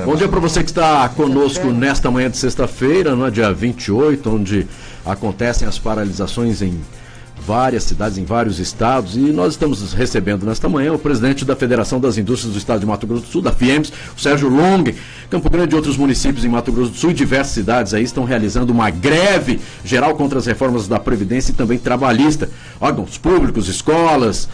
Bom dia para você que está conosco nesta manhã de sexta-feira, no dia 28, onde acontecem as paralisações em várias cidades, em vários estados, e nós estamos recebendo nesta manhã o presidente da Federação das Indústrias do Estado de Mato Grosso do Sul, da FIEMS, o Sérgio Long. Campo Grande e outros municípios em Mato Grosso do Sul e diversas cidades aí estão realizando uma greve geral contra as reformas da Previdência e também trabalhista. Órgãos públicos, escolas,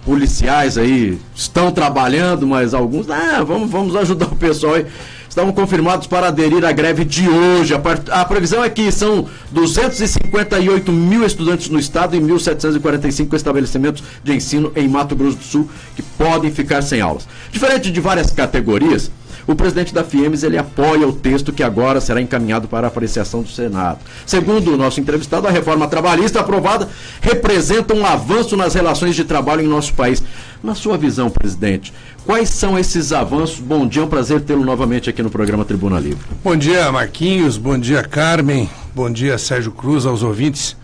policiais aí estão trabalhando, mas alguns, vamos ajudar o pessoal aí. Estavam confirmados para aderir à greve de hoje. A previsão é que são 258 mil estudantes no estado e 1.745 estabelecimentos de ensino em Mato Grosso do Sul que podem ficar sem aulas. Diferente de várias categorias, o presidente da FIEMS, ele apoia o texto que agora será encaminhado para a apreciação do Senado. Segundo o nosso entrevistado, a reforma trabalhista aprovada representa um avanço nas relações de trabalho em nosso país. Na sua visão, presidente, quais são esses avanços? Bom dia, é um prazer tê-lo novamente aqui no programa Tribuna Livre. Bom dia, Marquinhos, bom dia, Carmen, bom dia, Sérgio Cruz, aos ouvintes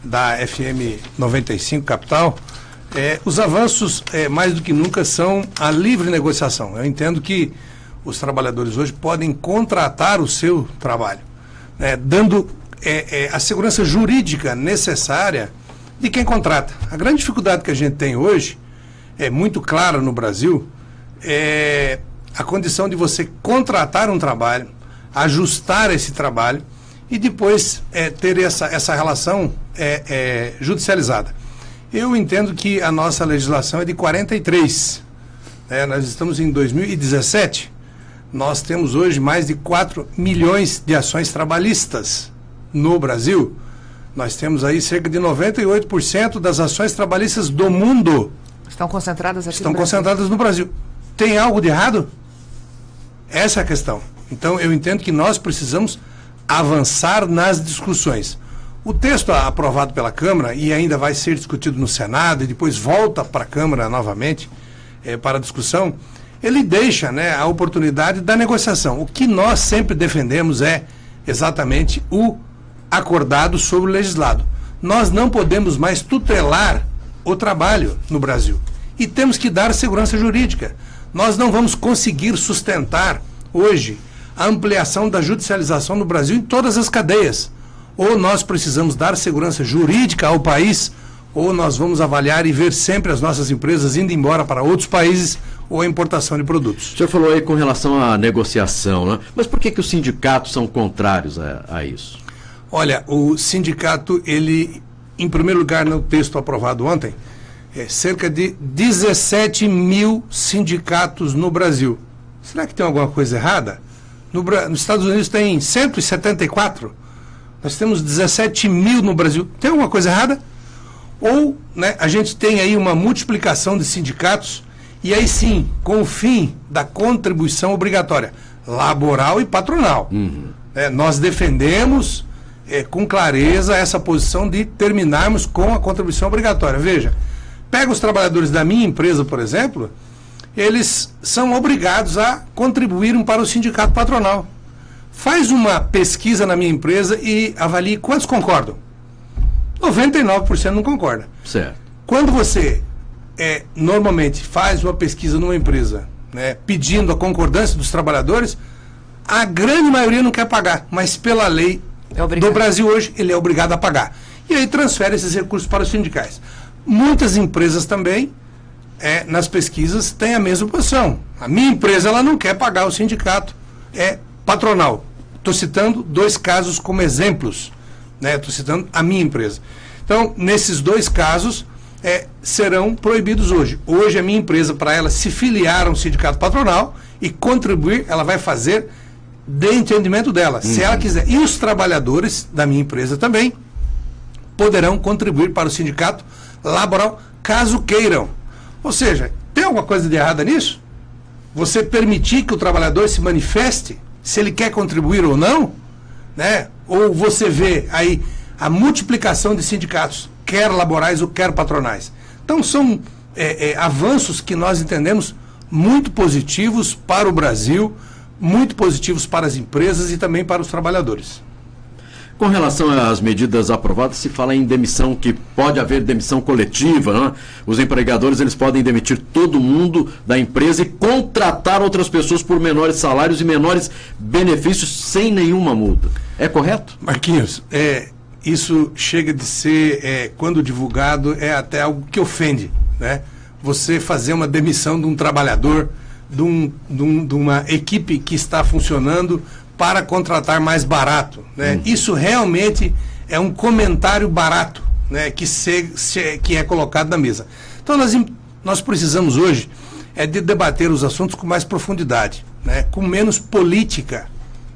da FM 95 Capital. Os avanços, mais do que nunca, são a livre negociação. Eu entendo que os trabalhadores hoje podem contratar o seu trabalho, dando a segurança jurídica necessária de quem contrata. A grande dificuldade que a gente tem hoje, é muito clara no Brasil, é a condição de você contratar um trabalho, ajustar esse trabalho e depois ter essa relação judicializada. Eu entendo que a nossa legislação é de 43. Nós estamos em 2017. Nós temos hoje mais de 4 milhões de ações trabalhistas no Brasil. Nós temos aí cerca de 98% das ações trabalhistas do mundo. Estão concentradas aqui Estão concentradas no Brasil. Tem algo de errado? Essa é a questão. Então, eu entendo que nós precisamos avançar nas discussões. O texto aprovado pela Câmara, e ainda vai ser discutido no Senado, e depois volta para a Câmara novamente para discussão, ele deixa a oportunidade da negociação. O que nós sempre defendemos é exatamente o acordado sobre o legislado. Nós não podemos mais tutelar o trabalho no Brasil. E temos que dar segurança jurídica. Nós não vamos conseguir sustentar hoje a ampliação da judicialização no Brasil em todas as cadeias. Ou nós precisamos dar segurança jurídica ao país, ou nós vamos avaliar e ver sempre as nossas empresas indo embora para outros países ou a importação de produtos. O senhor falou aí com relação à negociação, né? Mas por que os sindicatos são contrários a isso? Olha, o sindicato, ele, em primeiro lugar, no texto aprovado ontem, cerca de 17 mil sindicatos no Brasil. Será que tem alguma coisa errada? Nos Estados Unidos tem 174, nós temos 17 mil no Brasil. Tem alguma coisa errada? Ou a gente tem aí uma multiplicação de sindicatos, e aí sim, com o fim da contribuição obrigatória, laboral e patronal. Nós defendemos com clareza essa posição de terminarmos com a contribuição obrigatória. Veja, pega os trabalhadores da minha empresa, por exemplo, eles são obrigados a contribuírem para o sindicato patronal. Faz uma pesquisa na minha empresa e avalie quantos concordam. 99% não concorda. Certo. Quando você normalmente faz uma pesquisa numa empresa, pedindo a concordância dos trabalhadores, a grande maioria não quer pagar, mas pela lei do Brasil hoje, ele é obrigado a pagar. E aí transfere esses recursos para os sindicais. Muitas empresas também, nas pesquisas, têm a mesma posição. A minha empresa, ela não quer pagar o sindicato patronal. Estou citando 2 casos como exemplos. Estou citando a minha empresa. Então, nesses 2 casos, serão proibidos hoje. Hoje, a minha empresa, para ela se filiar a um sindicato patronal e contribuir, ela vai fazer de entendimento dela, se ela quiser. E os trabalhadores da minha empresa também poderão contribuir para o sindicato laboral, caso queiram. Ou seja, tem alguma coisa de errada nisso? Você permitir que o trabalhador se manifeste, se ele quer contribuir ou não, ou você vê aí a multiplicação de sindicatos, quer laborais ou quer patronais. Então são avanços que nós entendemos muito positivos para o Brasil, muito positivos para as empresas e também para os trabalhadores. Com relação às medidas aprovadas, se fala em demissão, que pode haver demissão coletiva, né? Os empregadores eles podem demitir todo mundo da empresa e contratar outras pessoas por menores salários e menores benefícios sem nenhuma multa. É correto? Marquinhos, isso chega de ser, quando divulgado, é até algo que ofende, né? Você fazer uma demissão de um trabalhador, de uma equipe que está funcionando para contratar mais barato, né? Isso realmente é um comentário barato, né? Que é colocado na mesa. Então nós precisamos hoje de debater os assuntos com mais profundidade, né? Com menos política,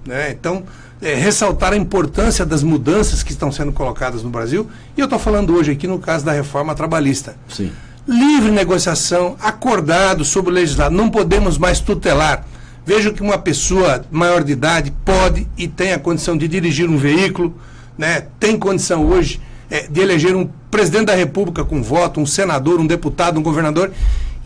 né? Então ressaltar a importância das mudanças que estão sendo colocadas no Brasil, e eu estou falando hoje aqui no caso da reforma trabalhista. Sim. Livre negociação, acordado sobre o legislado, não podemos mais tutelar. Vejo que uma pessoa maior de idade pode e tem a condição de dirigir um veículo, né? Tem condição hoje de eleger um presidente da República com voto, um senador, um deputado, um governador,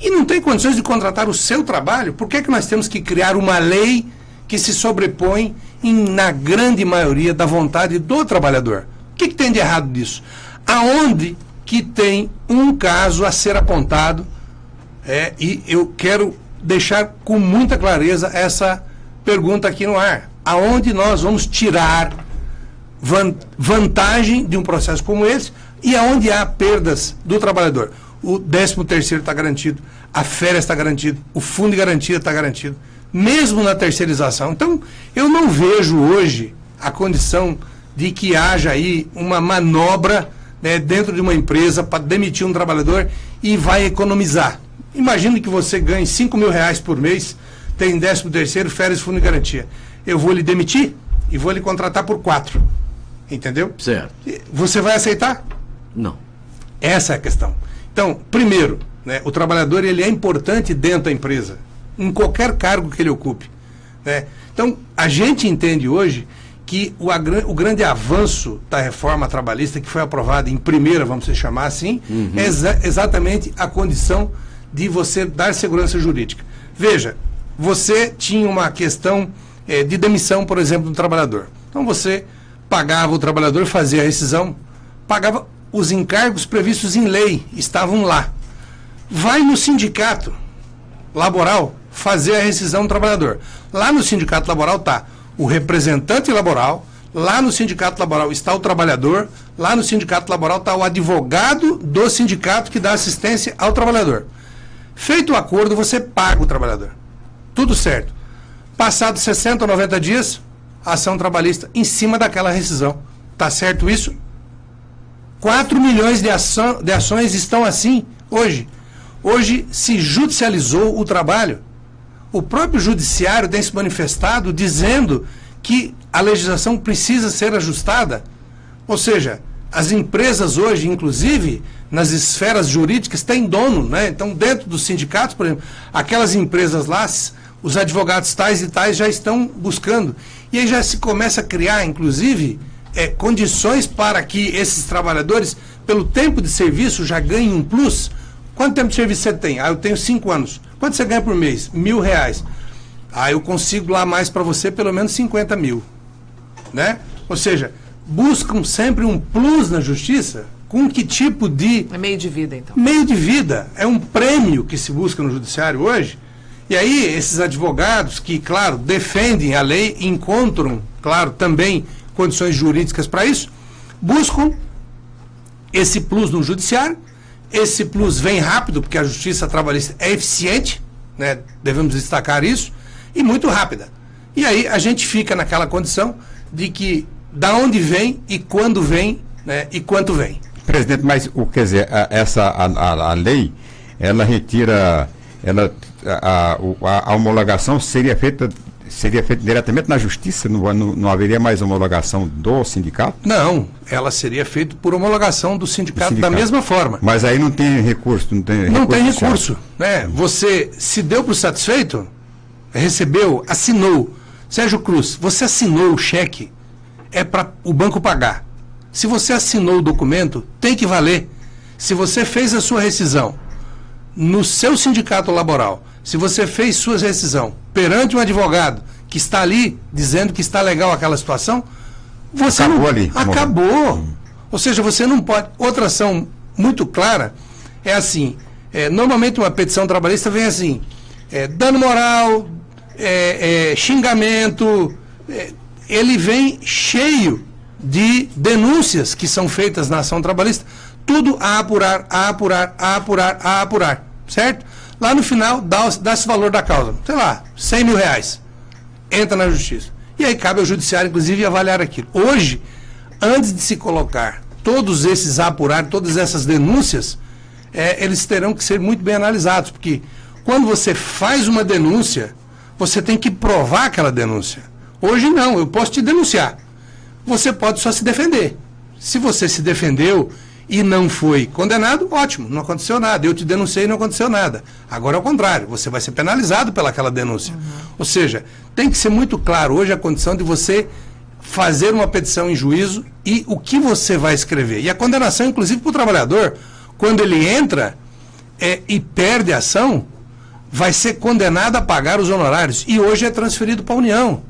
e não tem condições de contratar o seu trabalho. Por que nós temos que criar uma lei que se sobrepõe na grande maioria da vontade do trabalhador? O que tem de errado nisso? Aonde que tem um caso a ser apontado, e eu quero deixar com muita clareza essa pergunta aqui no ar. Aonde nós vamos tirar vantagem de um processo como esse e aonde há perdas do trabalhador? O 13º está garantido, a férias está garantido, o fundo de garantia está garantido, mesmo na terceirização. Então, eu não vejo hoje a condição de que haja aí uma manobra, né, dentro de uma empresa para demitir um trabalhador e vai economizar. Imagine que você ganhe R$5.000 por mês, tem 13º, férias, fundo de garantia. Eu vou lhe demitir e vou lhe contratar por 4. Entendeu? Certo. Você vai aceitar? Não. Essa é a questão. Então, primeiro, né, o trabalhador ele é importante dentro da empresa, em qualquer cargo que ele ocupe, né? Então, a gente entende hoje que o grande avanço da reforma trabalhista, que foi aprovada em primeira, vamos chamar assim, é exatamente a condição de você dar segurança jurídica. Veja, você tinha uma questão de demissão, por exemplo, do trabalhador. Então você pagava o trabalhador, fazia a rescisão, pagava os encargos previstos em lei, estavam lá. Vai no sindicato laboral fazer a rescisão do trabalhador. Lá no sindicato laboral está o representante laboral, lá no sindicato laboral está o trabalhador, lá no sindicato laboral está o advogado do sindicato que dá assistência ao trabalhador. Feito o acordo, você paga o trabalhador. Tudo certo. Passados 60 ou 90 dias, ação trabalhista em cima daquela rescisão. Está certo isso? 4 milhões de ações estão assim hoje. Hoje se judicializou o trabalho. O próprio judiciário tem se manifestado dizendo que a legislação precisa ser ajustada. Ou seja, as empresas hoje, inclusive, nas esferas jurídicas, têm dono, né? Então, dentro dos sindicatos, por exemplo, aquelas empresas lá, os advogados tais e tais já estão buscando. E aí já se começa a criar, inclusive, condições para que esses trabalhadores, pelo tempo de serviço, já ganhem um plus. Quanto tempo de serviço você tem? Eu tenho 5 anos. Quanto você ganha por mês? R$1.000. Eu consigo lá mais para você, pelo menos 50 mil. Né? Ou seja, buscam sempre um plus na justiça. Com que tipo de... É meio de vida, então. Meio de vida. É um prêmio que se busca no judiciário hoje. E aí, esses advogados que, claro, defendem a lei, encontram, claro, também condições jurídicas para isso, buscam esse plus no judiciário. Esse plus vem rápido, porque a justiça trabalhista é eficiente, né? Devemos destacar isso, e muito rápida. E aí a gente fica naquela condição de que da onde vem e quando vem, né? E quanto vem. Presidente, mas quer dizer, a lei, ela retira, a homologação seria feita diretamente na justiça? Não haveria mais homologação do sindicato? Não, ela seria feita por homologação do sindicato da mesma forma. Mas aí não tem recurso? Não tem recurso, né? Você se deu por satisfeito, recebeu, assinou. Sérgio Cruz, você assinou o cheque, é para o banco pagar. Se você assinou o documento, tem que valer. Se você fez a sua rescisão no seu sindicato laboral, se você fez sua rescisão perante um advogado que está ali dizendo que está legal aquela situação, Você acabou não, ali. Acabou. Ou seja, você não pode... Outra ação muito clara é assim, normalmente uma petição trabalhista vem assim, dano moral, xingamento, ele vem cheio de denúncias que são feitas na ação trabalhista, tudo a apurar, certo? Lá no final, dá-se o valor da causa, sei lá, R$100 mil, entra na justiça. E aí cabe ao judiciário, inclusive, avaliar aquilo. Hoje, antes de se colocar todos esses todas essas denúncias, eles terão que ser muito bem analisados, porque quando você faz uma denúncia, você tem que provar aquela denúncia. Hoje não, eu posso te denunciar. Você pode só se defender. Se você se defendeu e não foi condenado, ótimo, não aconteceu nada. Eu te denunciei e não aconteceu nada. Agora é o contrário, você vai ser penalizado pelaquela denúncia. Ou seja, tem que ser muito claro hoje a condição de você fazer uma petição em juízo e o que você vai escrever. E a condenação, inclusive, para o trabalhador, quando ele entra e perde a ação, vai ser condenado a pagar os honorários. E hoje é transferido para a União.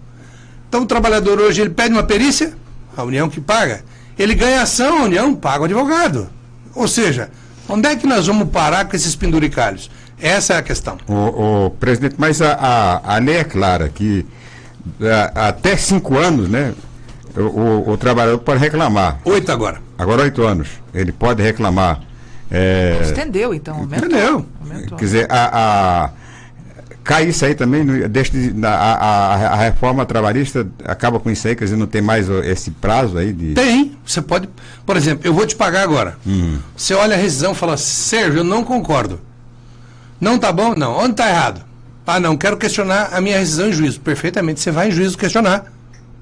Então o trabalhador hoje ele pede uma perícia, a União que paga. Ele ganha ação, a União paga o advogado. Ou seja, onde é que nós vamos parar com esses penduricalhos? Essa é a questão. Presidente, mas a lei é clara que até 5 anos, né, o trabalhador pode reclamar. 8 agora. Agora 8 anos. Ele pode reclamar. Estendeu, então. Aumentou. Entendeu? Quer dizer, cai isso aí também, a reforma trabalhista acaba com isso aí, quer dizer, não tem mais esse prazo aí de... Tem, você pode, por exemplo, eu vou te pagar agora. Você olha a rescisão e fala, Sérgio, eu não concordo. Não tá bom? Não. Onde tá errado? Ah, não, quero questionar a minha rescisão em juízo. Perfeitamente, você vai em juízo questionar.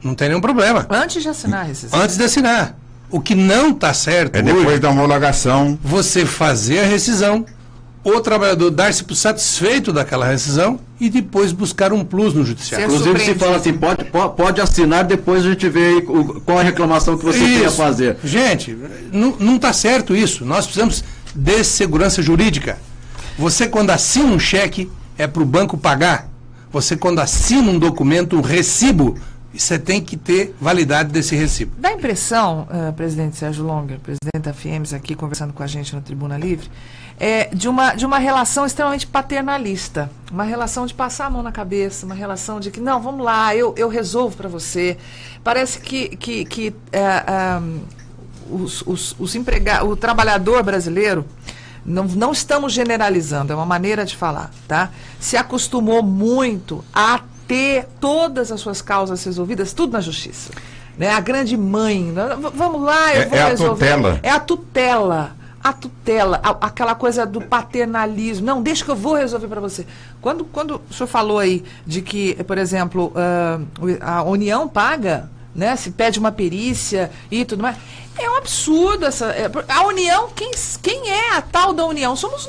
Não tem nenhum problema. Antes de assinar a rescisão. Antes de assinar. O que não tá certo depois hoje, da homologação. Você fazer a rescisão, o trabalhador dar-se por satisfeito daquela rescisão e depois buscar um plus no judiciário. Inclusive se fala assim, pode assinar, depois a gente vê qual a reclamação que você queria fazer. Gente, não está certo isso. Nós precisamos de segurança jurídica. Você quando assina um cheque, é para o banco pagar. Você quando assina um documento, um recibo, você tem que ter validade desse recibo. Dá a impressão, presidente Sérgio Longa, presidente da FIEMES aqui conversando com a gente no Tribuna Livre, de uma relação extremamente paternalista, uma relação de passar a mão na cabeça, uma relação de que, não, vamos lá, eu resolvo para você. Parece que o trabalhador brasileiro, não estamos generalizando, é uma maneira de falar, tá? Se acostumou muito a ter todas as suas causas resolvidas, tudo na justiça. Né? A grande mãe, vamos lá, eu vou resolver. Tutela. É a tutela, aquela coisa do paternalismo. Não, deixa que eu vou resolver para você. Quando o senhor falou aí de que, por exemplo, a União paga, né, se pede uma perícia e tudo mais, é um absurdo a União, quem é a tal da União? Somos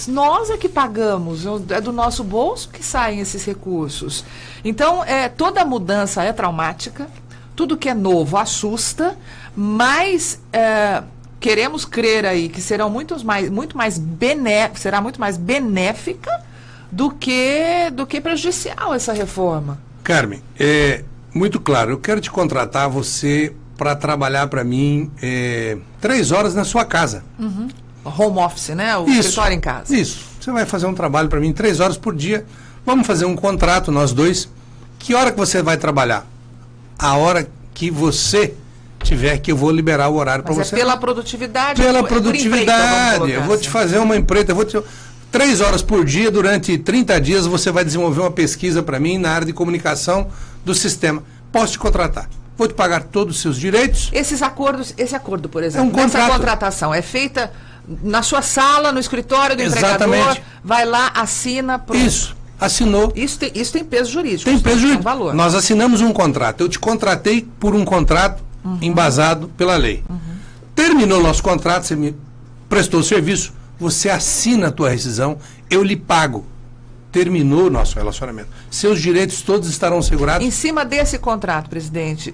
nós é que pagamos, é do nosso bolso que saem esses recursos. Então, toda mudança é traumática, tudo que é novo assusta, mas queremos crer aí que será muito mais benéfica do que prejudicial essa reforma. Carmen, muito claro, eu quero te contratar você para trabalhar para mim 3 horas na sua casa. Uhum. Home office, né? O escritório em casa. Isso. Você vai fazer um trabalho para mim 3 horas por dia. Vamos fazer um contrato, nós dois. Que hora que você vai trabalhar? A hora que você tiver, que eu vou liberar o horário para você. Pela produtividade? Pela produtividade. Eu vou te fazer uma empreita, 3 horas por dia, durante 30 dias, você vai desenvolver uma pesquisa para mim na área de comunicação do sistema. Posso te contratar. Vou te pagar todos os seus direitos. Esse acordo, por exemplo, essa contratação é feita na sua sala, no escritório do empregador, vai lá, assina. Isso, assinou. Isso tem peso jurídico. Tem peso jurídico. Valor. Nós assinamos um contrato. Eu te contratei por um contrato embasado pela lei. Terminou o nosso contrato, você me prestou o serviço, você assina a tua rescisão, eu lhe pago. Terminou o nosso relacionamento. Seus direitos todos estarão assegurados. Em cima desse contrato, presidente,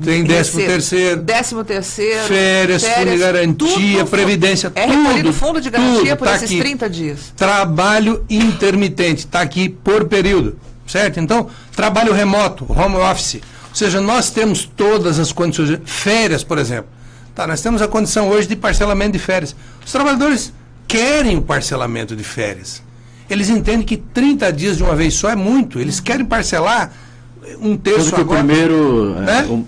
tem 13º, férias, fundo de garantia, previdência, tudo. Recolhido fundo de garantia por tá esses aqui. 30 dias. Trabalho intermitente, está aqui por período, certo? Então, trabalho remoto, home office. Ou seja, nós temos todas as condições. Férias, por exemplo. Tá, nós temos a condição hoje de parcelamento de férias. Os trabalhadores querem o parcelamento de férias. Eles entendem que 30 dias de uma vez só é muito. Eles querem parcelar um terço que agora. O primeiro,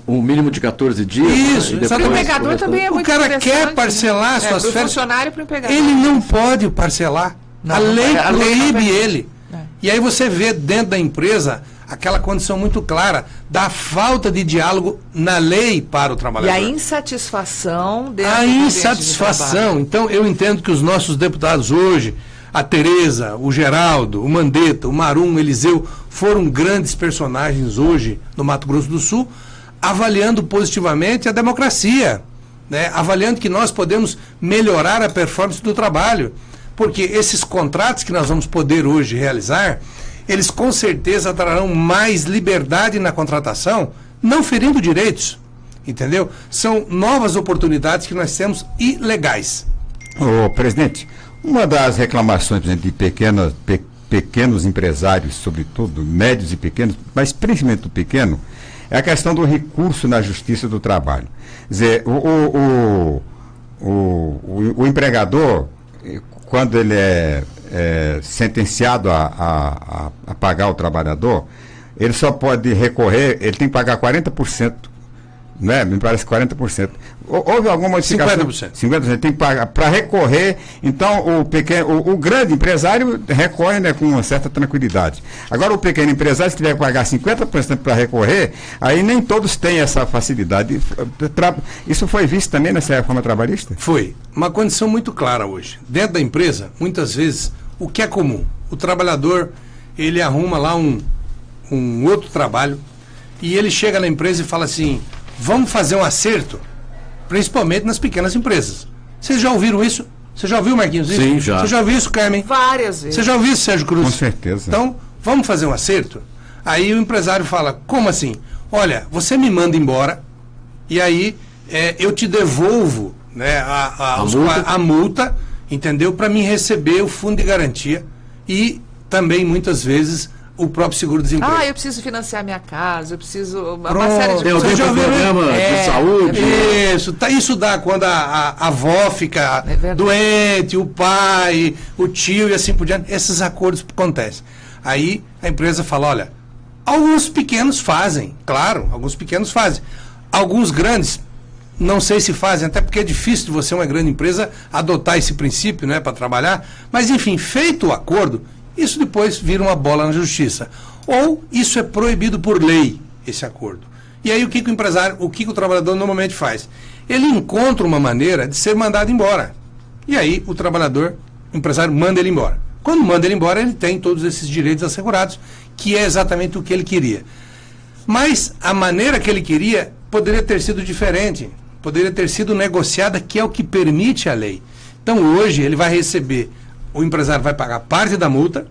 um mínimo de 14 dias. Isso, o empregador também é muito interessante. O cara quer parcelar suas férias. Funcionário para o empregador. Ele não pode parcelar. A lei proíbe ele. E aí você vê dentro da empresa aquela condição muito clara da falta de diálogo na lei para o trabalhador. E a insatisfação dentro A do insatisfação. Então, eu entendo que os nossos deputados hoje, a Tereza, o Geraldo, o Mandetta, o Marum, o Eliseu, foram grandes personagens hoje no Mato Grosso do Sul, avaliando positivamente a democracia, né? Avaliando que nós podemos melhorar a performance do trabalho. Porque esses contratos que nós vamos poder hoje realizar, eles com certeza trarão mais liberdade na contratação, não ferindo direitos, entendeu? São novas oportunidades que nós temos e legais. Ô, presidente, uma das reclamações, por exemplo, de pequenos empresários, sobretudo, médios e pequenos, mas principalmente do pequeno, é a questão do recurso na Justiça do Trabalho. Quer dizer, o empregador, quando ele é sentenciado a pagar o trabalhador, ele só pode recorrer, ele tem que pagar 40%, né? Me parece 40%. Houve alguma modificação? 50%. 50%. Tem que pagar para recorrer. Então, o grande empresário recorre, né, com uma certa tranquilidade. Agora, o pequeno empresário, se tiver que pagar 50% para recorrer, aí nem todos têm essa facilidade. Isso foi visto também nessa reforma trabalhista? Foi. Uma condição muito clara hoje. Dentro da empresa, muitas vezes, o que é comum? O trabalhador, ele arruma lá um outro trabalho e ele chega na empresa e fala assim, vamos fazer um acerto, principalmente nas pequenas empresas. Vocês já ouviram isso? Você já ouviu, Marquinhos? Isso? Sim, já. Você já ouviu isso, Carmen? Várias vezes. Você já ouviu isso, Sérgio Cruz? Com certeza. Então, vamos fazer um acerto? Aí o empresário fala, como assim? Olha, você me manda embora e aí eu te devolvo, né, a multa, entendeu? Para mim receber o fundo de garantia e também, muitas vezes, o próprio seguro-desemprego. Eu preciso financiar minha casa, eu preciso... Uma série de coisas. Tem programa de saúde. Isso dá quando a avó fica doente, o pai, o tio e assim por diante. Esses acordos acontecem. Aí a empresa fala, olha, alguns pequenos fazem, claro, alguns pequenos fazem. Alguns grandes, não sei se fazem, até porque é difícil de você, uma grande empresa, adotar esse princípio, né, para trabalhar. Mas, enfim, feito o acordo, isso depois vira uma bola na justiça. Ou isso é proibido por lei, esse acordo. E aí o que o empresário, o que o trabalhador normalmente faz? Ele encontra uma maneira de ser mandado embora. E aí o empresário manda ele embora. Quando manda ele embora, ele tem todos esses direitos assegurados, que é exatamente o que ele queria. Mas a maneira que ele queria poderia ter sido diferente, poderia ter sido negociada, que é o que permite a lei. Então hoje ele vai receber, o empresário vai pagar parte da multa,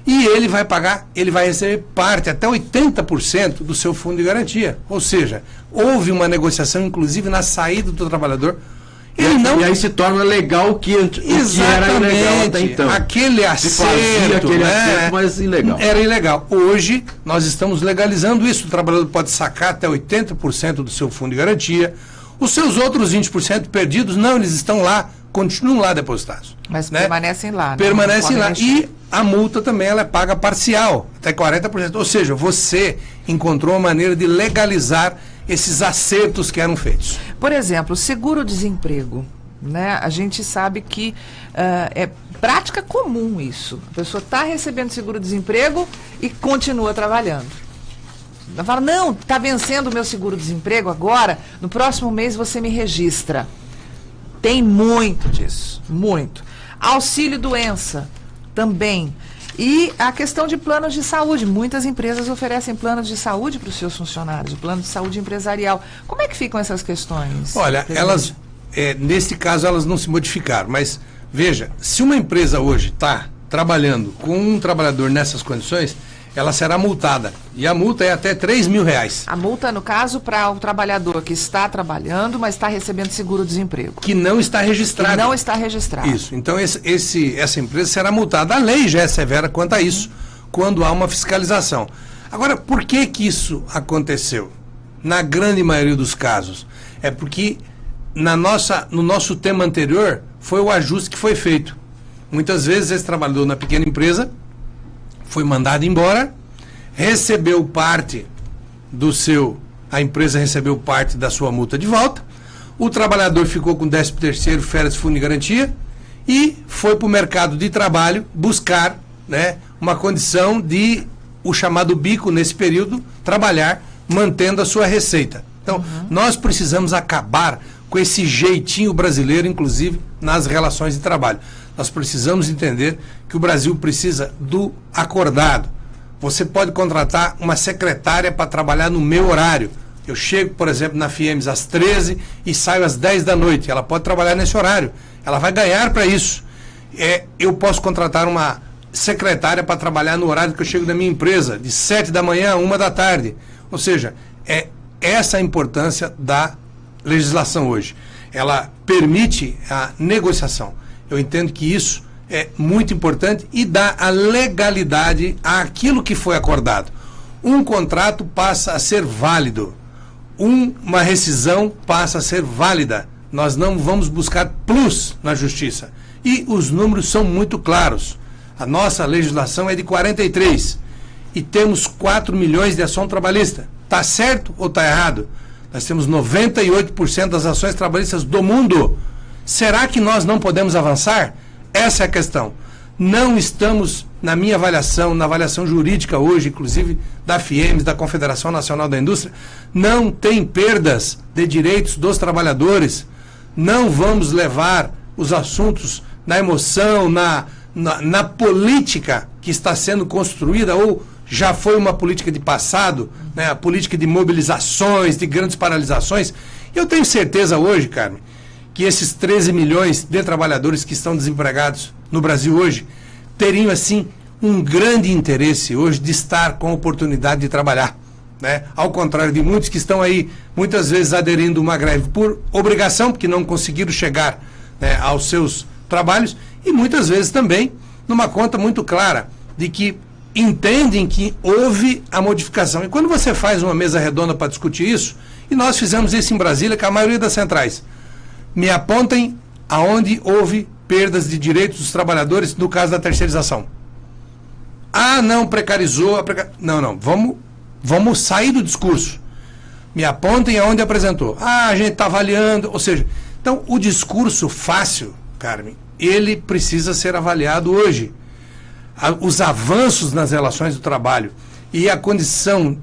e ele vai receber parte, até 80% do seu fundo de garantia. Ou seja, houve uma negociação, inclusive, na saída do trabalhador. E aí se torna legal o que era ilegal até então. Aquele acerto, mas ilegal. Era ilegal. Hoje, nós estamos legalizando isso. O trabalhador pode sacar até 80% do seu fundo de garantia. Os seus outros 20% perdidos, não, eles estão lá, continuam lá depositados. Mas permanecem lá. Permanecem lá. E a multa também ela é paga parcial, até 40%. Ou seja, você encontrou uma maneira de legalizar esses acertos que eram feitos. Por exemplo, seguro-desemprego, né? A gente sabe que é prática comum isso. A pessoa está recebendo seguro-desemprego e continua trabalhando. Ela fala, não, está vencendo o meu seguro-desemprego agora, no próximo mês você me registra. Tem muito disso, muito. Auxílio-doença, também. E a questão de planos de saúde. Muitas empresas oferecem planos de saúde para os seus funcionários, o plano de saúde empresarial. Como é que ficam essas questões? Olha, elas, nesse caso, elas não se modificaram. Mas, veja, se uma empresa hoje está trabalhando com um trabalhador nessas condições, ela será multada. E a multa é até R$3.000. A multa, no caso, para o trabalhador que está trabalhando, mas está recebendo seguro-desemprego. Que não está registrado. Que não está registrado. Isso. Então, essa empresa será multada. A lei já é severa quanto a isso, quando há uma fiscalização. Agora, por que que isso aconteceu? Na grande maioria dos casos, é porque no nosso tema anterior foi o ajuste que foi feito. Muitas vezes esse trabalhador na pequena empresa foi mandado embora, recebeu parte a empresa recebeu parte da sua multa de volta, o trabalhador ficou com 13º, férias, fundo de garantia e foi para o mercado de trabalho buscar, né, uma condição de, o chamado bico nesse período, trabalhar mantendo a sua receita. Então, nós precisamos acabar com esse jeitinho brasileiro, inclusive nas relações de trabalho. Nós precisamos entender que o Brasil precisa do acordado. Você pode contratar uma secretária para trabalhar no meu horário. Eu chego, por exemplo, na FIEMS às 13 e saio às 10 da noite. Ela pode trabalhar nesse horário. Ela vai ganhar para isso. Eu posso contratar uma secretária para trabalhar no horário que eu chego da minha empresa, de 7 da manhã a 1 da tarde. Ou seja, essa a importância da legislação hoje. Ela permite a negociação. Eu entendo que isso é muito importante e dá a legalidade àquilo que foi acordado. Um contrato passa a ser válido. Uma rescisão passa a ser válida. Nós não vamos buscar plus na justiça. E os números são muito claros. A nossa legislação é de 43 e temos 4 milhões de ação trabalhista. Está certo ou está errado? Nós temos 98% das ações trabalhistas do mundo. Será que nós não podemos avançar? Essa é a questão. Não estamos, na minha avaliação, na avaliação jurídica hoje, inclusive da FIEMS, da Confederação Nacional da Indústria, não tem perdas de direitos dos trabalhadores. Não vamos levar os assuntos na emoção, na política que está sendo construída ou já foi uma política de passado, né, a política de mobilizações, de grandes paralisações. Eu tenho certeza hoje, Carmen, que esses 13 milhões de trabalhadores que estão desempregados no Brasil hoje teriam, assim, um grande interesse hoje de estar com a oportunidade de trabalhar, né? Ao contrário de muitos que estão aí, muitas vezes aderindo a uma greve por obrigação, porque não conseguiram chegar, né, aos seus trabalhos, e muitas vezes também numa conta muito clara de que entendem que houve a modificação. E quando você faz uma mesa redonda para discutir isso, e nós fizemos isso em Brasília com a maioria das centrais, me apontem aonde houve perdas de direitos dos trabalhadores no caso da terceirização. Ah, não, precarizou. Não, vamos sair do discurso. Me apontem aonde apresentou. Ah, a gente está avaliando. Ou seja, então o discurso fácil, Carmen, ele precisa ser avaliado hoje. Os avanços nas relações do trabalho e a condição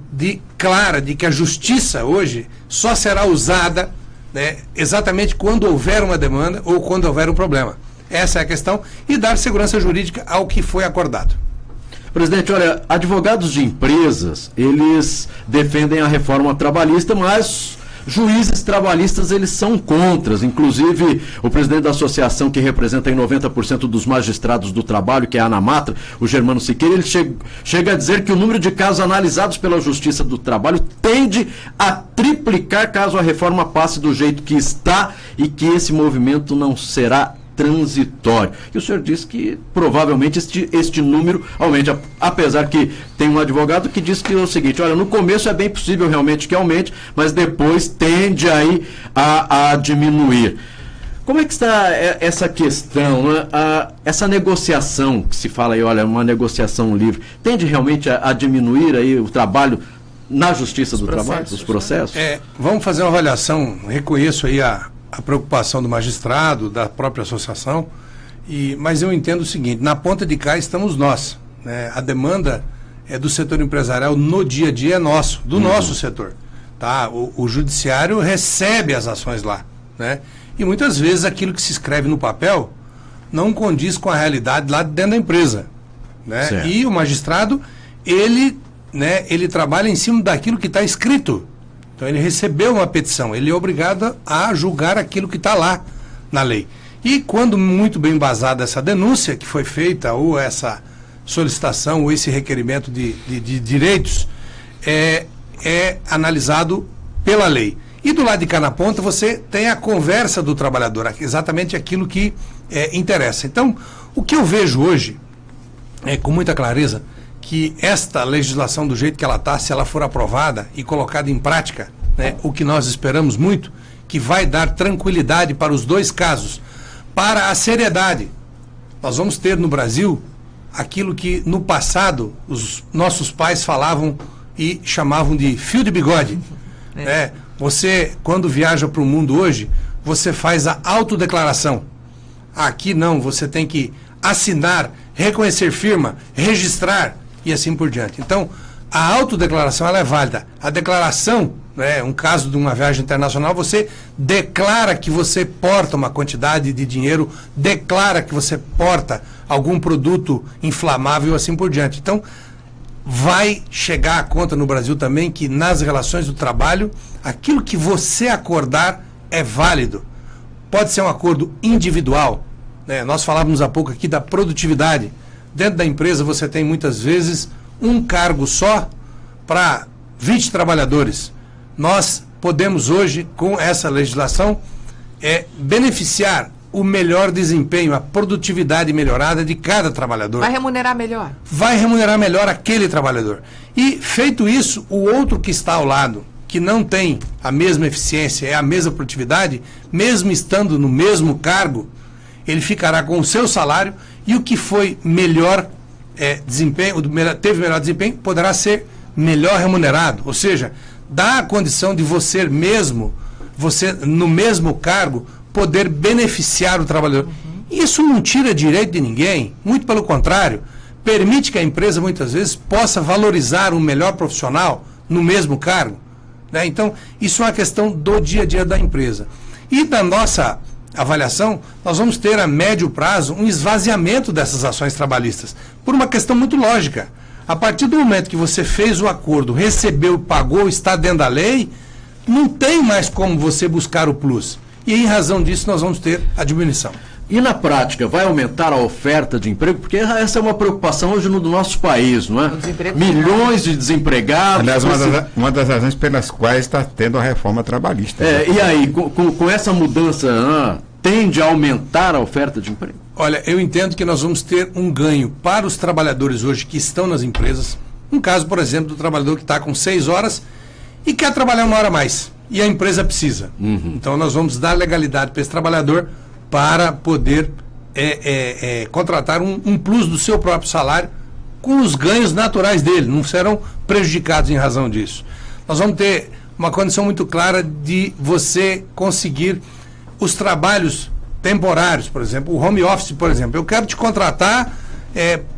clara de que a justiça hoje só será usada, né, exatamente quando houver uma demanda ou quando houver um problema. Essa é a questão, e dar segurança jurídica ao que foi acordado. Presidente, olha, advogados de empresas, eles defendem a reforma trabalhista, mas juízes trabalhistas, eles são contras. Inclusive, o presidente da associação que representa em 90% dos magistrados do trabalho, que é a ANAMATRA, o Germano Siqueira, ele chega a dizer que o número de casos analisados pela Justiça do Trabalho tende a triplicar caso a reforma passe do jeito que está e que esse movimento não será transitório. E o senhor disse que provavelmente este número aumente, apesar que tem um advogado que diz que é o seguinte: olha, no começo é bem possível realmente que aumente, mas depois tende aí a diminuir. Como é que está essa questão, né? Essa negociação que se fala aí, olha, uma negociação livre, tende realmente a diminuir aí o trabalho na Justiça do Trabalho, os processos? Vamos fazer uma avaliação. Reconheço aí a preocupação do magistrado, da própria associação, mas eu entendo o seguinte: na ponta de cá estamos nós, né? A demanda do setor empresarial no dia a dia é nosso, do nosso setor, tá? O judiciário recebe as ações lá, né? E muitas vezes aquilo que se escreve no papel não condiz com a realidade lá dentro da empresa, né? E o magistrado, ele trabalha em cima daquilo que está escrito. Então ele recebeu uma petição, ele é obrigado a julgar aquilo que está lá na lei. E quando muito bem embasada essa denúncia que foi feita, ou essa solicitação, ou esse requerimento de direitos, é analisado pela lei. E do lado de cá na ponta você tem a conversa do trabalhador, exatamente aquilo que interessa. Então, o que eu vejo hoje, com muita clareza, que esta legislação, do jeito que ela está, se ela for aprovada e colocada em prática, né, o que nós esperamos muito, que vai dar tranquilidade para os dois casos, para a seriedade. Nós vamos ter no Brasil aquilo que no passado os nossos pais falavam e chamavam de fio de bigode. Você, quando viaja para o mundo hoje, você faz a autodeclaração. Aqui não, você tem que assinar, reconhecer firma, registrar e assim por diante. Então, a autodeclaração ela é válida. A declaração, um caso de uma viagem internacional, você declara que você porta uma quantidade de dinheiro, declara que você porta algum produto inflamável e assim por diante. Então, vai chegar a conta no Brasil também que nas relações do trabalho, aquilo que você acordar é válido. Pode ser um acordo individual. Nós falávamos há pouco aqui da produtividade. Dentro da empresa você tem muitas vezes um cargo só para 20 trabalhadores. Nós podemos hoje, com essa legislação, beneficiar o melhor desempenho, a produtividade melhorada de cada trabalhador. Vai remunerar melhor. Vai remunerar melhor aquele trabalhador. E, feito isso, o outro que está ao lado, que não tem a mesma eficiência, a mesma produtividade, mesmo estando no mesmo cargo, ele ficará com o seu salário e o que foi melhor desempenho, teve melhor desempenho, poderá ser melhor remunerado. Ou seja, dá a condição de você no mesmo cargo, poder beneficiar o trabalhador. Isso não tira direito de ninguém, muito pelo contrário, permite que a empresa muitas vezes possa valorizar um melhor profissional no mesmo cargo. Então, isso é uma questão do dia a dia da empresa. E da nossa avaliação, nós vamos ter a médio prazo um esvaziamento dessas ações trabalhistas, por uma questão muito lógica. A partir do momento que você fez o acordo, recebeu, pagou, está dentro da lei, não tem mais como você buscar o plus. E em razão disso nós vamos ter a diminuição. E na prática, vai aumentar a oferta de emprego? Porque essa é uma preocupação hoje no nosso país, não é? Milhões de desempregados. Aliás, uma das razões pelas quais está tendo a reforma trabalhista. E aí, com essa mudança, tende a aumentar a oferta de emprego? Olha, eu entendo que nós vamos ter um ganho para os trabalhadores hoje que estão nas empresas. Um caso, por exemplo, do trabalhador que está com 6 horas e quer trabalhar 1 hora a mais. E a empresa precisa. Então, nós vamos dar legalidade para esse trabalhador para poder contratar um plus do seu próprio salário com os ganhos naturais dele, não serão prejudicados em razão disso. Nós vamos ter uma condição muito clara de você conseguir os trabalhos temporários, por exemplo, o home office, por exemplo. Eu quero te contratar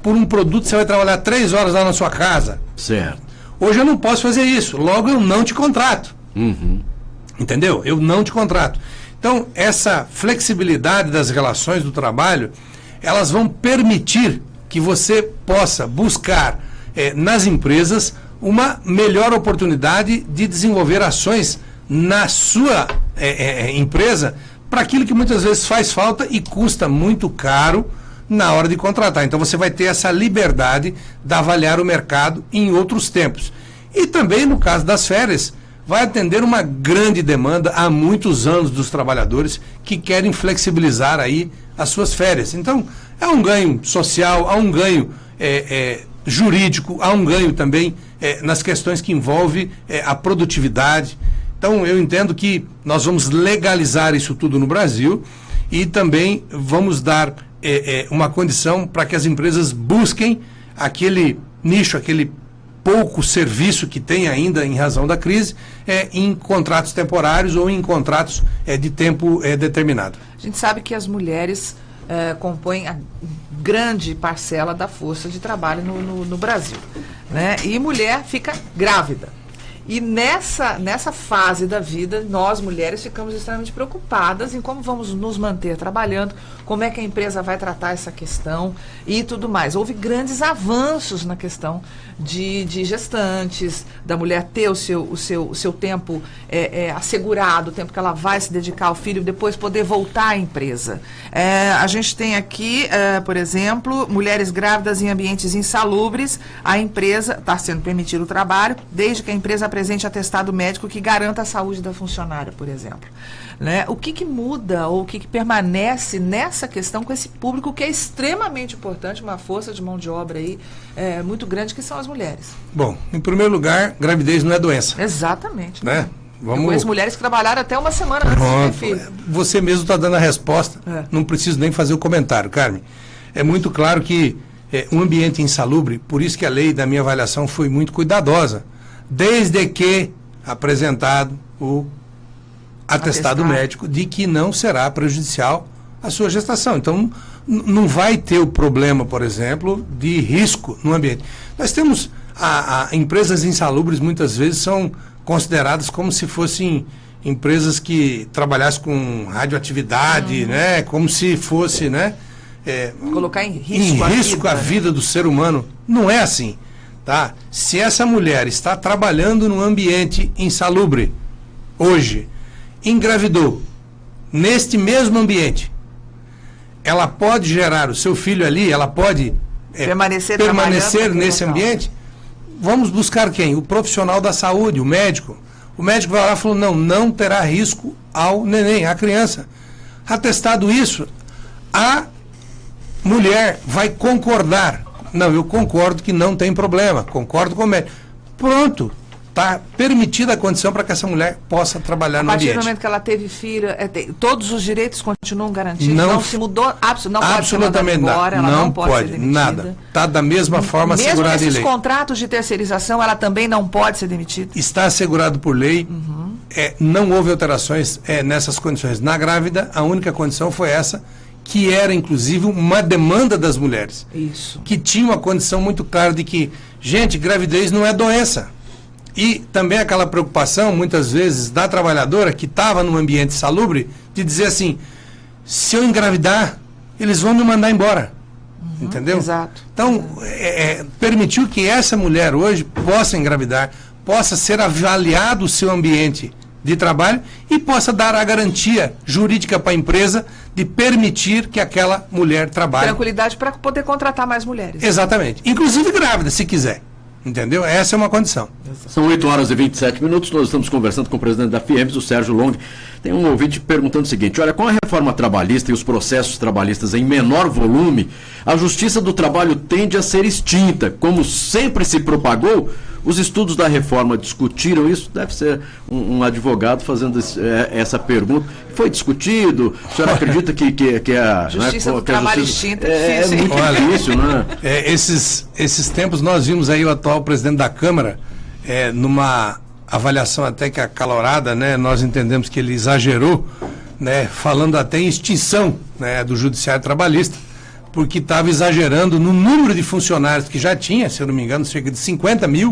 por um produto, você vai trabalhar 3 horas lá na sua casa. Certo. Hoje eu não posso fazer isso, logo eu não te contrato. Entendeu? Eu não te contrato. Então, essa flexibilidade das relações do trabalho, elas vão permitir que você possa buscar nas empresas uma melhor oportunidade de desenvolver ações na sua empresa para aquilo que muitas vezes faz falta e custa muito caro na hora de contratar. Então, você vai ter essa liberdade de avaliar o mercado em outros tempos. E também, no caso das férias, vai atender uma grande demanda há muitos anos dos trabalhadores que querem flexibilizar aí as suas férias. Então, há um ganho social, há um ganho jurídico, há um ganho também nas questões que envolvem a produtividade. Então, eu entendo que nós vamos legalizar isso tudo no Brasil e também vamos dar uma condição para que as empresas busquem aquele nicho, aquele pouco serviço que tem ainda em razão da crise em contratos temporários ou em contratos de tempo determinado. A gente sabe que as mulheres compõem a grande parcela da força de trabalho no Brasil, né? E mulher fica grávida. E nessa fase da vida, nós mulheres ficamos extremamente preocupadas em como vamos nos manter trabalhando, como é que a empresa vai tratar essa questão e tudo mais. Houve grandes avanços na questão de gestantes, da mulher ter o seu tempo assegurado, o tempo que ela vai se dedicar ao filho, depois poder voltar à empresa. A gente tem aqui, por exemplo, mulheres grávidas em ambientes insalubres. A empresa está sendo permitido o trabalho, desde que a empresa apresente atestado médico que garanta a saúde da funcionária, por exemplo. Né? O que muda ou o que permanece nessa questão com esse público que é extremamente importante, uma força de mão de obra aí muito grande, que são as mulheres? Bom, em primeiro lugar, gravidez não é doença. Exatamente. Né? Eu conheço mulheres que trabalharam até uma semana antes de ter filho. Você mesmo está dando a resposta, não preciso nem fazer o comentário, Carmen. É muito claro que um ambiente insalubre, por isso que a lei da minha avaliação foi muito cuidadosa, desde que apresentado o atestado médico de que não será prejudicial à sua gestação. Então, não vai ter o problema, por exemplo, de risco no ambiente. Nós temos empresas insalubres, muitas vezes são consideradas como se fossem empresas que trabalhassem com radioatividade, né? Como se fosse, né? Colocar em risco a vida do ser humano. Não é assim, tá? Se essa mulher está trabalhando num ambiente insalubre hoje, engravidou neste mesmo ambiente, ela pode gerar o seu filho ali, ela pode permanecer nesse ambiente. Vamos buscar quem? O profissional da saúde, o médico. O médico vai lá e falou, não terá risco ao neném, à criança. Atestado isso, a mulher vai concordar. Não, eu concordo que não tem problema, concordo com o médico. Pronto, está permitida a condição para que essa mulher possa trabalhar no ambiente. A partir do momento que ela teve filho, todos os direitos continuam garantidos? Não se mudou? Absolutamente nada. Ela não pode ser demitida. Nada. Está da mesma forma assegurada em lei. Mesmo nesses contratos de terceirização, ela também não pode ser demitida? Está assegurado por lei. Não houve alterações nessas condições. Na grávida, a única condição foi essa, que era, inclusive, uma demanda das mulheres. Isso. Que tinha uma condição muito clara de que, gente, gravidez não é doença. E também aquela preocupação, muitas vezes, da trabalhadora que estava num ambiente salubre, de dizer assim, se eu engravidar, eles vão me mandar embora. Entendeu? Exato. Então, permitiu que essa mulher hoje possa engravidar, possa ser avaliado o seu ambiente de trabalho e possa dar a garantia jurídica para a empresa de permitir que aquela mulher trabalhe. Tranquilidade para poder contratar mais mulheres. Exatamente. Inclusive grávida, se quiser. Entendeu? Essa é uma condição. São 8h27, nós estamos conversando com o presidente da FIEMS, o Sérgio Long. Tem um ouvinte perguntando o seguinte, olha, com a reforma trabalhista e os processos trabalhistas em menor volume, a Justiça do Trabalho tende a ser extinta, como sempre se propagou. Os estudos da reforma discutiram isso? Deve ser um advogado fazendo essa pergunta. Foi discutido? O senhor acredita que a Justiça do Trabalho extinta é muito difícil, né? Esses tempos nós vimos aí o atual presidente da Câmara, numa avaliação até que acalorada, né? Nós entendemos que ele exagerou, né? Falando até em extinção, né? Do Judiciário Trabalhista, porque estava exagerando no número de funcionários que já tinha, se eu não me engano, cerca de 50 mil,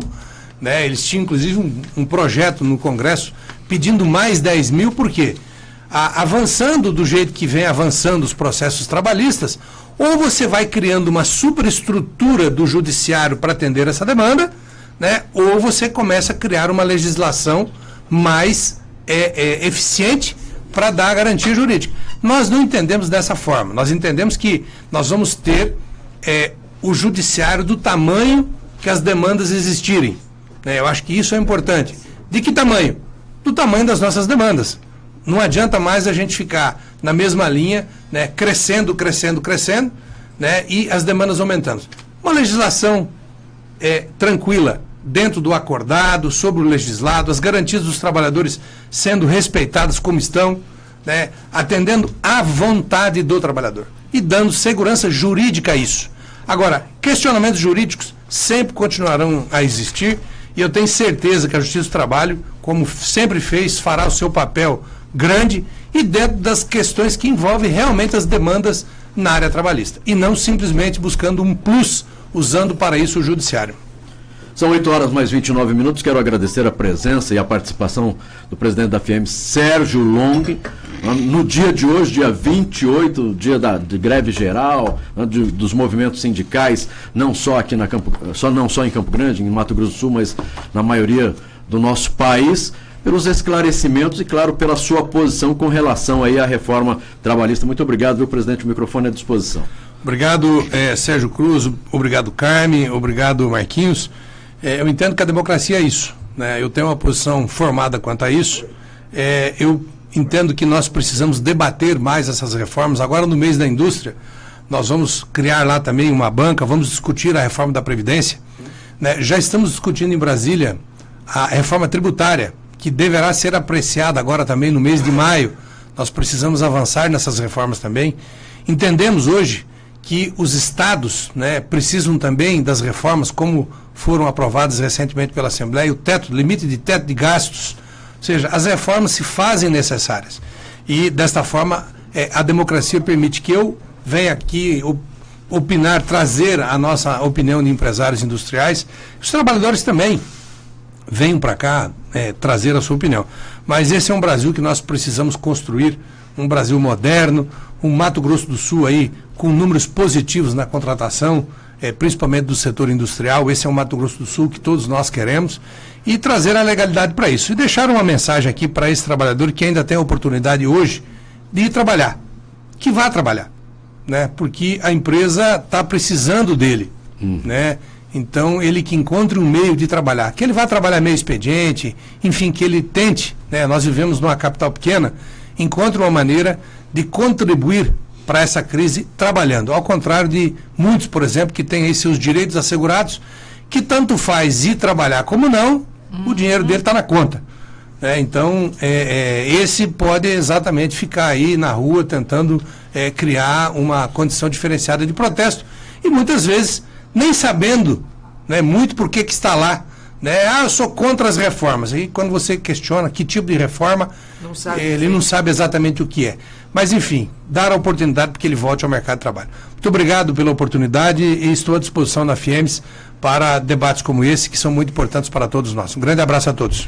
né? Eles tinham, inclusive, um projeto no Congresso pedindo mais 10 mil, por quê? Avançando do jeito que vem avançando os processos trabalhistas, ou você vai criando uma superestrutura do judiciário para atender essa demanda, né? Ou você começa a criar uma legislação mais eficiente para dar a garantia jurídica. Nós não entendemos dessa forma. Nós entendemos que nós vamos ter o judiciário do tamanho que as demandas existirem. Eu acho que isso é importante. De que tamanho? Do tamanho das nossas demandas. Não adianta mais a gente ficar na mesma linha, né, crescendo, né, e as demandas aumentando. Uma legislação tranquila, dentro do acordado, sobre o legislado, as garantias dos trabalhadores sendo respeitadas como estão, né, atendendo à vontade do trabalhador e dando segurança jurídica a isso. Agora, questionamentos jurídicos sempre continuarão a existir e eu tenho certeza que a Justiça do Trabalho, como sempre fez, fará o seu papel grande e dentro das questões que envolvem realmente as demandas na área trabalhista e não simplesmente buscando um plus, usando para isso o judiciário. São 8h29. Quero agradecer a presença e a participação do presidente da FIEMS, Sérgio Long. no dia de hoje, dia 28, dia de greve geral, dos movimentos sindicais, não só aqui não só em Campo Grande, em Mato Grosso do Sul, mas na maioria do nosso país, pelos esclarecimentos e, claro, pela sua posição com relação aí à reforma trabalhista. Muito obrigado, viu, presidente? O microfone é à disposição. Obrigado, Sérgio Cruz, obrigado, Carmen, obrigado, Marquinhos. Eu entendo que a democracia é isso, né? Eu tenho uma posição formada quanto a isso. Eu entendo que nós precisamos debater mais essas reformas. Agora, no mês da indústria, nós vamos criar lá também uma banca, vamos discutir a reforma da Previdência, né? Já estamos discutindo em Brasília a reforma tributária, que deverá ser apreciada agora também no mês de maio. Nós precisamos avançar nessas reformas também. Entendemos hoje que os estados, né, precisam também das reformas, como foram aprovadas recentemente pela Assembleia, o limite de teto de gastos. Ou seja, as reformas se fazem necessárias. E, desta forma, a democracia permite que eu venha aqui opinar, trazer a nossa opinião de empresários industriais. Os trabalhadores também venham para cá trazer a sua opinião. Mas esse é um Brasil que nós precisamos construir, um Brasil moderno, um Mato Grosso do Sul aí com números positivos na contratação, principalmente do setor industrial. Esse é um Mato Grosso do Sul que todos nós queremos, e trazer a legalidade para isso. E deixar uma mensagem aqui para esse trabalhador que ainda tem a oportunidade hoje de ir trabalhar, que vá trabalhar, né? Porque a empresa está precisando dele, né? Então, ele que encontre um meio de trabalhar, que ele vá trabalhar meio expediente, enfim, que ele tente, né? Nós vivemos numa capital pequena, encontre uma maneira de contribuir para essa crise trabalhando, ao contrário de muitos, por exemplo, que têm aí seus direitos assegurados, que tanto faz ir trabalhar como não, o dinheiro dele está na conta. Então, esse pode exatamente ficar aí na rua tentando criar uma condição diferenciada de protesto, e muitas vezes nem sabendo, né, muito por que está lá, né? Eu sou contra as reformas. E quando você questiona que tipo de reforma, ele não sabe exatamente o que é. Mas, enfim, dar a oportunidade para que ele volte ao mercado de trabalho. Muito obrigado pela oportunidade e estou à disposição na FIEMES para debates como esse, que são muito importantes para todos nós. Um grande abraço a todos.